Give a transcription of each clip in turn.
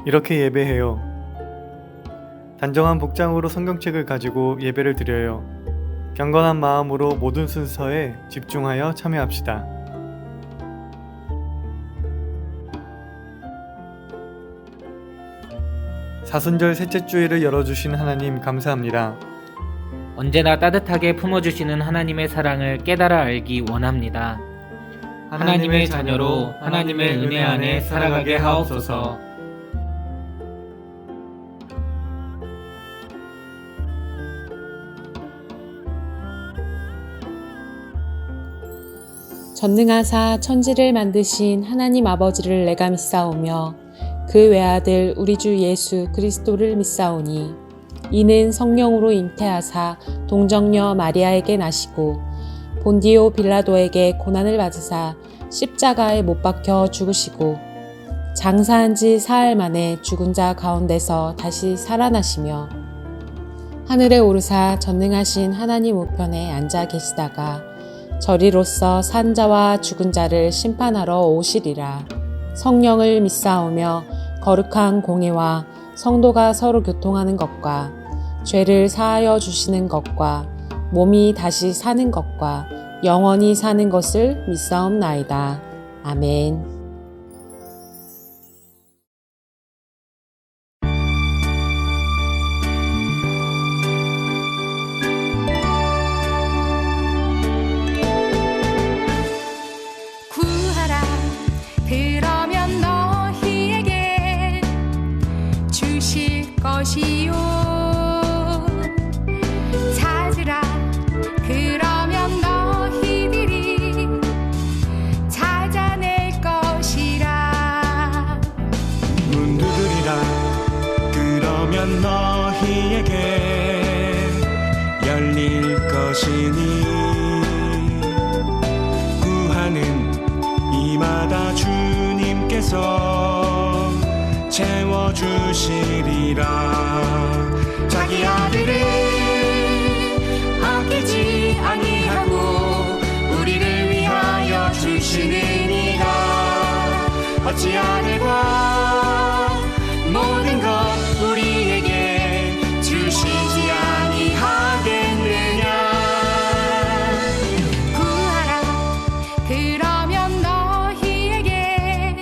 이렇게 예배해요. 단정한 복장으로 성경책을 가지고 예배를 드려요. 경건한 마음으로 모든 순서에 집중하여 참여합시다. 사순절 셋째 주일을 열어주신 하나님 감사합니다. 언제나 따뜻하게 품어주시는 하나님의 사랑을 깨달아 알기 원합니다. 하나님의 자녀로 하나님의 은혜 안에 살아가게 하옵소서. 전능하사 천지를 만드신 하나님 아버지를 내가 믿사오며 그 외아들 우리 주 예수 그리스도를 믿사오니 이는 성령으로 잉태하사 동정녀 마리아에게 나시고 본디오 빌라도에게 고난을 받으사 십자가에 못 박혀 죽으시고 장사한 지 사흘 만에 죽은 자 가운데서 다시 살아나시며 하늘에 오르사 전능하신 하나님 우편에 앉아 계시다가 저리로서 산 자와 죽은 자를 심판하러 오시리라. 성령을 믿사오며 거룩한 공예와 성도가 서로 교통하는 것과 죄를 사하여 주시는 것과 몸이 다시 사는 것과 영원히 사는 것을 믿사옵나이다. 아멘. 구하라 그러면 너희에게 주실 것이요 찾으라 그러면 너희들이 찾아낼 것이라 문 두드리라 그러면 너희에게 열릴 것이니 구하는 이마다 주님께서 채워주시리라. 자기 아들을 아끼지 아니하고 우리를 위하여 주시느니라. 어찌 아들과 모든 것 우리에게 주시지 아니하겠느냐. 구하라 그러면 너희에게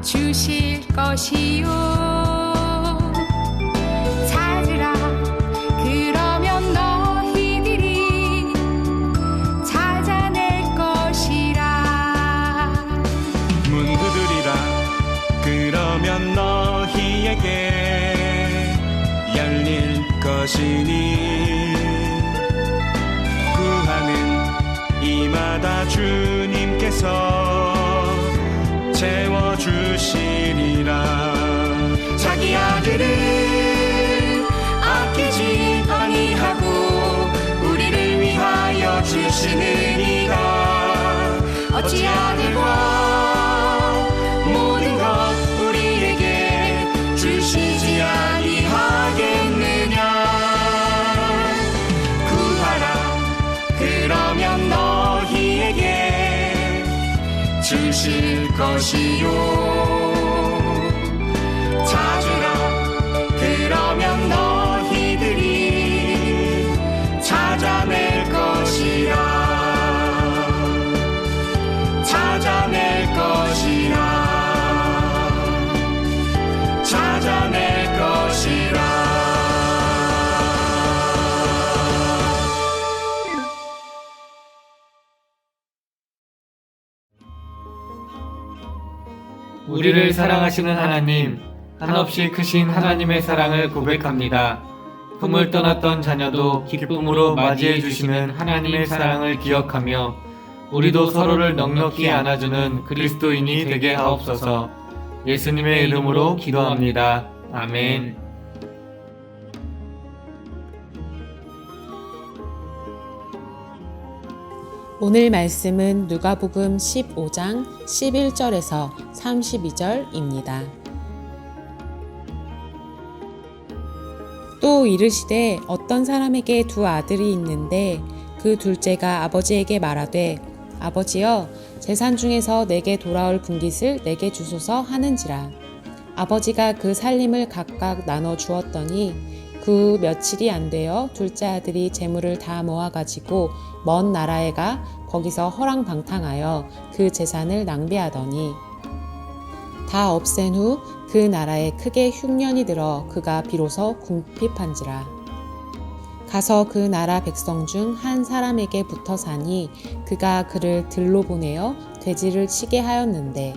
주실 것이요 찾으라 그러면 너희들이 찾아낼 것이라 문 두드리라 그러면 너희에게 열릴 것이니 구하는 이마다 주님께서 채워주시리라. 자기 아들을 아끼지 아니하고 우리를 위하여 주시느니라. 어찌 아들과 모든 것 우리에게 주시지 아니하겠느냐. 구하라 그러면 너희에게 주실 것이요 찾으라 그러면 너희들이 찾아낼 것이라. 찾아낼 것이라. 찾아낼 것이라. 우리를 사랑하시는 하나님, 한없이 크신 하나님의 사랑을 고백합니다. 품을 떠났던 자녀도 기쁨으로 맞이해 주시는 하나님의 사랑을 기억하며 우리도 서로를 넉넉히 안아주는 그리스도인이 되게 하옵소서. 예수님의 이름으로 기도합니다. 아멘. 오늘 말씀은 누가복음 15장 11절에서 32절입니다. 또 이르시되 어떤 사람에게 두 아들이 있는데 그 둘째가 아버지에게 말하되 아버지여 재산 중에서 내게 돌아올 분깃을 내게 주소서 하는지라. 아버지가 그 살림을 각각 나눠 주었더니 그 며칠이 안 되어 둘째 아들이 재물을 다 모아가지고 먼 나라에 가 거기서 허랑방탕하여 그 재산을 낭비하더니 다 없앤 후 그 나라에 크게 흉년이 들어 그가 비로소 궁핍한지라. 가서 그 나라 백성 중 한 사람에게 붙어 사니 그가 그를 들로 보내어 돼지를 치게 하였는데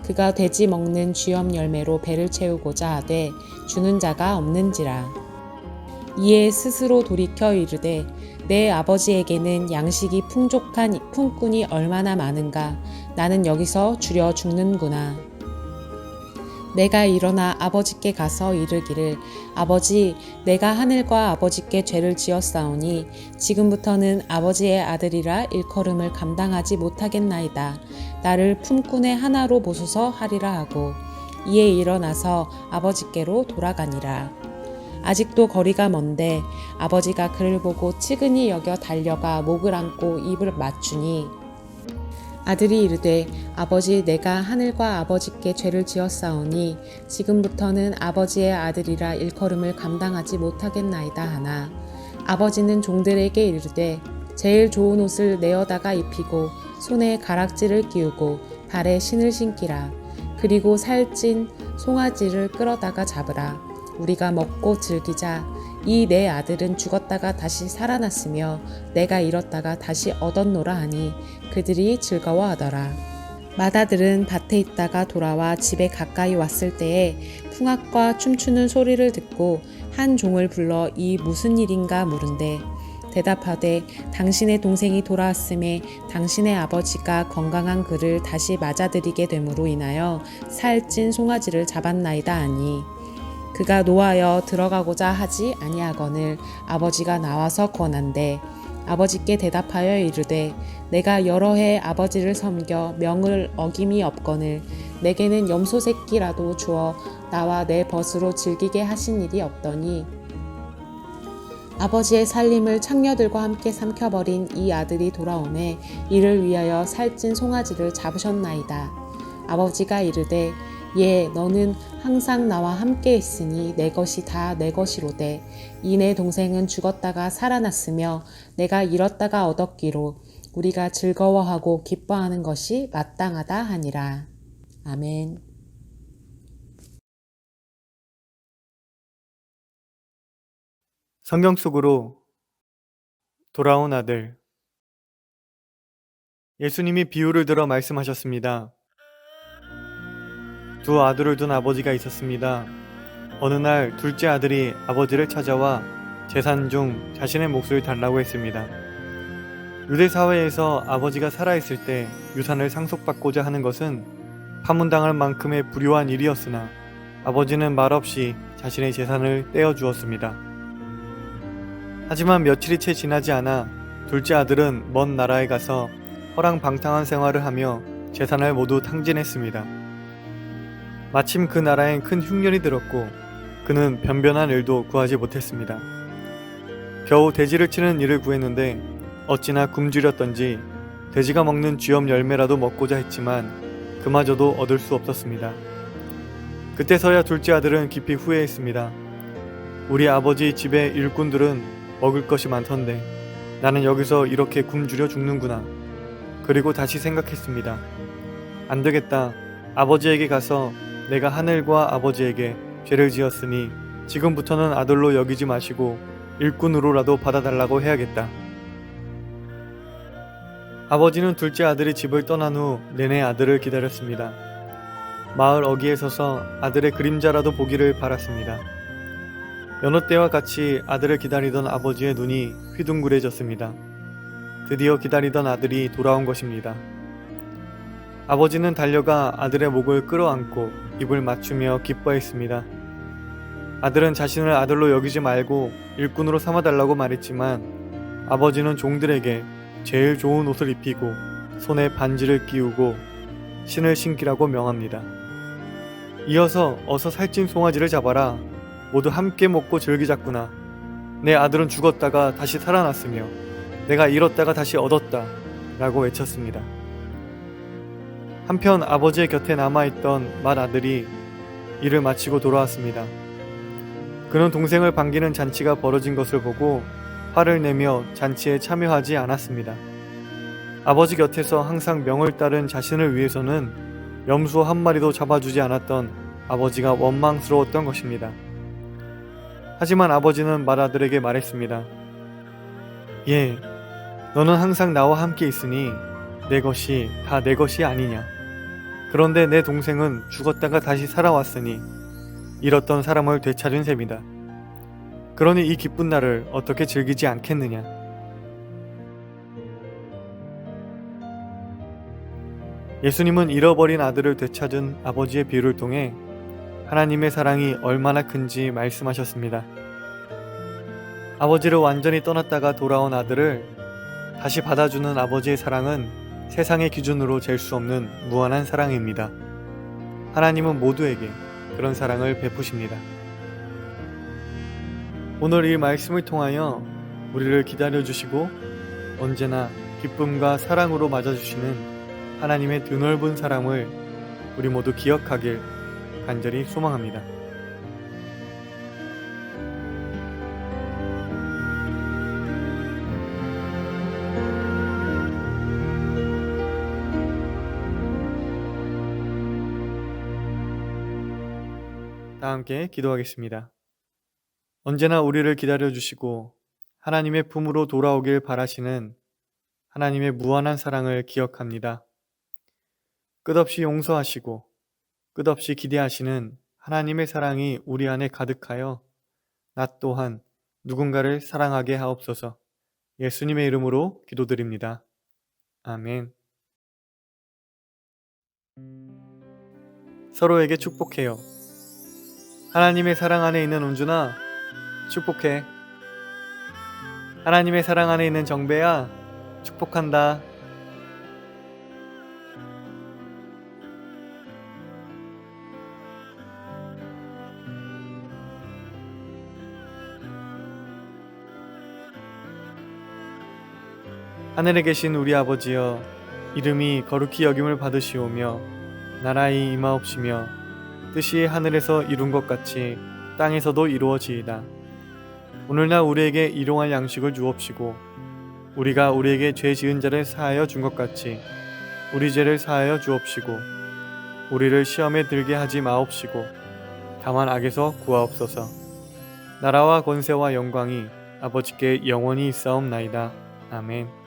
그가 돼지 먹는 쥐염 열매로 배를 채우고자 하되 주는 자가 없는지라. 이에 스스로 돌이켜 이르되 내 아버지에게는 양식이 풍족한 품꾼이 얼마나 많은가. 나는 여기서 주려 죽는구나. 내가 일어나 아버지께 가서 이르기를 아버지, 내가 하늘과 아버지께 죄를 지었사오니 지금부터는 아버지의 아들이라 일컬음을 감당하지 못하겠나이다. 나를 품꾼의 하나로 보소서 하리라 하고 이에 일어나서 아버지께로 돌아가니라. 아직도 거리가 먼데 아버지가 그를 보고 치근히 여겨 달려가 목을 안고 입을 맞추니 아들이 이르되 아버지, 내가 하늘과 아버지께 죄를 지었사오니 지금부터는 아버지의 아들이라 일컬음을 감당하지 못하겠나이다 하나 아버지는 종들에게 이르되 제일 좋은 옷을 내어다가 입히고 손에 가락지를 끼우고 발에 신을 신기라. 그리고 살찐 송아지를 끌어다가 잡으라. 우리가 먹고 즐기자. 이 내 아들은 죽었다가 다시 살아났으며 내가 잃었다가 다시 얻었노라 하니 그들이 즐거워하더라. 맏아들은 밭에 있다가 돌아와 집에 가까이 왔을 때에 풍악과 춤추는 소리를 듣고 한 종을 불러 이 무슨 일인가 물은데 대답하되 당신의 동생이 돌아왔음에 당신의 아버지가 건강한 그를 다시 맞아들이게 됨으로 인하여 살찐 송아지를 잡았나이다 하니 그가 노하여 들어가고자 하지 아니하거늘 아버지가 나와서 권한대 아버지께 대답하여 이르되 내가 여러 해 아버지를 섬겨 명을 어김이 없거늘 내게는 염소 새끼라도 주어 나와 내 벗으로 즐기게 하신 일이 없더니 아버지의 살림을 창녀들과 함께 삼켜버린 이 아들이 돌아오매 이를 위하여 살찐 송아지를 잡으셨나이다. 아버지가 이르되 예, 너는 항상 나와 함께 있으니 내 것이 다 내 것이로되 이 내 동생은 죽었다가 살아났으며 내가 잃었다가 얻었기로 우리가 즐거워하고 기뻐하는 것이 마땅하다 하니라. 아멘. 성경 속으로 돌아온 아들. 예수님이 비유를 들어 말씀하셨습니다. 두 아들을 둔 아버지가 있었습니다. 어느 날 둘째 아들이 아버지를 찾아와 재산 중 자신의 몫을 달라고 했습니다. 유대 사회에서 아버지가 살아있을 때 유산을 상속받고자 하는 것은 파문당할 만큼의 불효한 일이었으나 아버지는 말없이 자신의 재산을 떼어주었습니다. 하지만 며칠이 채 지나지 않아 둘째 아들은 먼 나라에 가서 허랑방탕한 생활을 하며 재산을 모두 탕진했습니다. 마침 그 나라엔 큰 흉년이 들었고 그는 변변한 일도 구하지 못했습니다. 겨우 돼지를 치는 일을 구했는데 어찌나 굶주렸던지 돼지가 먹는 쥐염 열매라도 먹고자 했지만 그마저도 얻을 수 없었습니다. 그때서야 둘째 아들은 깊이 후회했습니다. 우리 아버지 집의 일꾼들은 먹을 것이 많던데 나는 여기서 이렇게 굶주려 죽는구나. 그리고 다시 생각했습니다. 안 되겠다. 아버지에게 가서 내가 하늘과 아버지에게 죄를 지었으니 지금부터는 아들로 여기지 마시고 일꾼으로라도 받아달라고 해야겠다. 아버지는 둘째 아들이 집을 떠난 후 내내 아들을 기다렸습니다. 마을 어귀에 서서 아들의 그림자라도 보기를 바랐습니다. 여느 때와 같이 아들을 기다리던 아버지의 눈이 휘둥그레졌습니다. 드디어 기다리던 아들이 돌아온 것입니다. 아버지는 달려가 아들의 목을 끌어안고 입을 맞추며 기뻐했습니다. 아들은 자신을 아들로 여기지 말고 일꾼으로 삼아달라고 말했지만 아버지는 종들에게 제일 좋은 옷을 입히고 손에 반지를 끼우고 신을 신기라고 명합니다. 이어서 어서 살찐 송아지를 잡아라. 모두 함께 먹고 즐기자꾸나. 내 아들은 죽었다가 다시 살아났으며 내가 잃었다가 다시 얻었다 라고 외쳤습니다. 한편 아버지의 곁에 남아있던 맏아들이 일을 마치고 돌아왔습니다. 그는 동생을 반기는 잔치가 벌어진 것을 보고 화를 내며 잔치에 참여하지 않았습니다. 아버지 곁에서 항상 명을 따른 자신을 위해서는 염소 한 마리도 잡아주지 않았던 아버지가 원망스러웠던 것입니다. 하지만 아버지는 맏아들에게 말했습니다. 예, 너는 항상 나와 함께 있으니 내 것이 다 내 것이 아니냐. 그런데 내 동생은 죽었다가 다시 살아왔으니 잃었던 사람을 되찾은 셈이다. 그러니 이 기쁜 날을 어떻게 즐기지 않겠느냐. 예수님은 잃어버린 아들을 되찾은 아버지의 비유를 통해 하나님의 사랑이 얼마나 큰지 말씀하셨습니다. 아버지를 완전히 떠났다가 돌아온 아들을 다시 받아주는 아버지의 사랑은 세상의 기준으로 잴 수 없는 무한한 사랑입니다. 하나님은 모두에게 그런 사랑을 베푸십니다. 오늘 이 말씀을 통하여 우리를 기다려주시고 언제나 기쁨과 사랑으로 맞아주시는 하나님의 드넓은 사랑을 우리 모두 기억하길 간절히 소망합니다. 다 함께 기도하겠습니다. 언제나 우리를 기다려주시고 하나님의 품으로 돌아오길 바라시는 하나님의 무한한 사랑을 기억합니다. 끝없이 용서하시고 끝없이 기대하시는 하나님의 사랑이 우리 안에 가득하여 나 또한 누군가를 사랑하게 하옵소서. 예수님의 이름으로 기도드립니다. 아멘. 서로에게 축복해요. 하나님의 사랑 안에 있는 은준아, 축복해. 하나님의 사랑 안에 있는 정배야, 축복한다. 하늘에 계신 우리 아버지여, 이름이 거룩히 여김을 받으시오며 나라의 임하옵시며 뜻이 하늘에서 이룬 것 같이 땅에서도 이루어지이다. 오늘날 우리에게 일용할 양식을 주옵시고 우리가 우리에게 죄 지은 자를 사하여 준 것 같이 우리 죄를 사하여 주옵시고 우리를 시험에 들게 하지 마옵시고 다만 악에서 구하옵소서. 나라와 권세와 영광이 아버지께 영원히 있사옵나이다. 아멘.